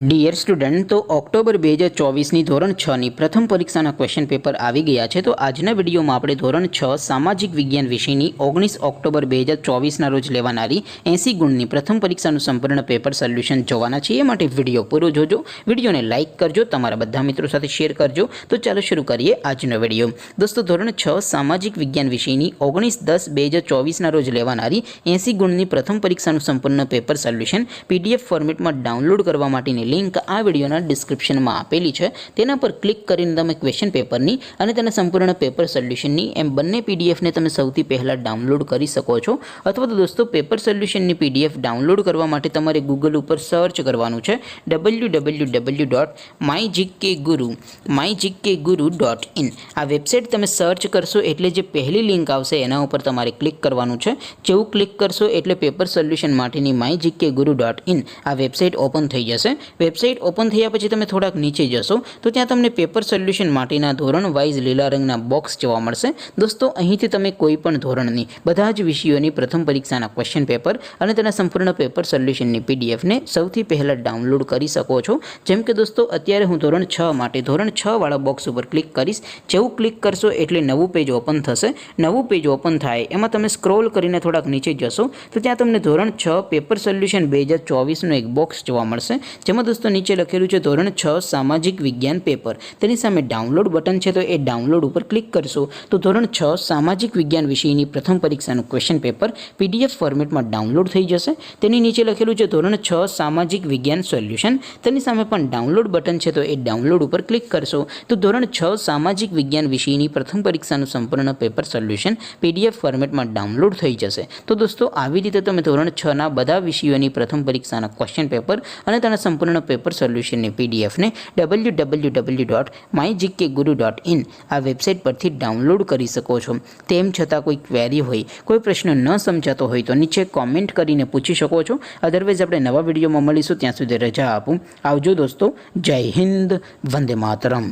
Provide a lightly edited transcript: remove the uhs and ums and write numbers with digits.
Dear student, તો October 2024ની ધોરણ 6ની પ્રથમ પરીક્ષાના ક્વેશ્ચન પેપર આવી ગયા છે. તો આજના વિડીયોમાં આપણે ધોરણ 6 સામાજિક વિજ્ઞાન વિષયની 19 ઓક્ટોબર 2024ના રોજ લેવાનારી 80 ગુણની પ્રથમ પરીક્ષાનું સંપૂર્ણ પેપર સોલ્યુશન જોવાના છીએ. એ માટે વિડીયો પૂરો જોજો, વિડીયોને લાઇક કરજો, તમારા બધા મિત્રો સાથે શેર કરજો. તો ચાલો શરૂ કરીએ આજનો વિડીયો. દોસ્તો, ધોરણ 6 સામાજિક વિજ્ઞાન વિષયની 19/10/2024ના રોજ લેવાનારી 80 ગુણની પ્રથમ પરીક્ષાનું સંપૂર્ણ પેપર સોલ્યુશન PDF ફોર્મેટમાં ડાઉનલોડ કરવા માટેની લિંક આ વિડીયોના ડિસ્ક્રિપ્શનમાં આપેલી છે. તેના પર ક્લિક કરીને તમે ક્વેશ્ચન પેપરની અને તેના સંપૂર્ણ પેપર સોલ્યુશનની એમ બંને પીડીએફને તમે સૌથી પહેલાં ડાઉનલોડ કરી શકો છો. અથવા તો દોસ્તો, પેપર સોલ્યુશનની PDF ડાઉનલોડ કરવા માટે તમારે ગૂગલ ઉપર સર્ચ કરવાનું છે www.mygkguru.in. આ વેબસાઇટ તમે સર્ચ કરશો એટલે જે પહેલી લિંક આવશે એના ઉપર તમારે ક્લિક કરવાનું છે. જેવું ક્લિક કરશો એટલે પેપર સોલ્યુશન માટેની mygkguru.in આ વેબસાઇટ ઓપન થઈ જશે. વેબસાઇટ ઓપન થયા પછી તમે થોડાક નીચે જશો તો ત્યાં તમને પેપર સોલ્યુશન માટેના ધોરણ વાઇઝ લીલા રંગના બોક્સ જોવા મળશે. દોસ્તો, અહીંથી તમે કોઈ પણ ધોરણની બધા જ વિષયોની પ્રથમ પરીક્ષાના ક્વેશ્ચન પેપર અને તેના સંપૂર્ણ પેપર સોલ્યુશનની PDFને સૌથી પહેલાં ડાઉનલોડ કરી શકો છો. જેમ કે દોસ્તો, અત્યારે હું ધોરણ 6 માટે ધોરણ 6 વાળા બોક્સ ઉપર ક્લિક કરીશ. જેવું ક્લિક કરશો એટલે નવું પેજ ઓપન થશે. નવું પેજ ઓપન થાય એમાં તમે સ્ક્રોલ કરીને થોડાક નીચે જશો તો ત્યાં તમને ધોરણ 6 પેપર સોલ્યુશન 2024નું એક બોક્સ જોવા મળશે. જેમાં દોસ્તો નીચે લખેલું છે ધોરણ 6 સામાજિક વિજ્ઞાન પેપર. તેની સામે ડાઉનલોડ બટન છે, તો એ ડાઉનલોડ ઉપર ક્લિક કરશો તો ધોરણ 6 સામાજિક વિજ્ઞાન વિષયની પ્રથમ પરીક્ષાનું ક્વેશ્ચન પેપર PDF ફોર્મેટમાં ડાઉનલોડ થઈ જશે. તેની નીચે લખેલું છે ધોરણ 6 સામાજિક વિજ્ઞાન સોલ્યુશન. તેની સામે પણ ડાઉનલોડ બટન છે, તો એ ડાઉનલોડ ઉપર ક્લિક કરશો તો ધોરણ 6 સામાજિક વિજ્ઞાન વિષયની પ્રથમ પરીક્ષાનું સંપૂર્ણ પેપર સોલ્યુશન PDF ફોર્મેટમાં ડાઉનલોડ થઈ જશે. તો દોસ્તો, આવી રીતે તમે ધોરણ 6ના બધા વિષયોની પ્રથમ પરીક્ષાના ક્વેશ્ચન પેપર અને તેના સંપૂર્ણ પેપર સોલ્યુશનની PDFને www.mygkguru.in આ વેબસાઇટ પરથી ડાઉનલોડ કરી શકો છો. તેમ છતાં કોઈ ક્વેરી હોય, કોઈ પ્રશ્ન ન સમજાતો હોય તો નીચે કોમેન્ટ કરીને પૂછી શકો છો. અધરવાઇઝ આપણે નવા વિડીયોમાં મળીશું. ત્યાં સુધી રજા આપું. આવજો દોસ્તો. જય હિન્દ. વંદે માતરમ.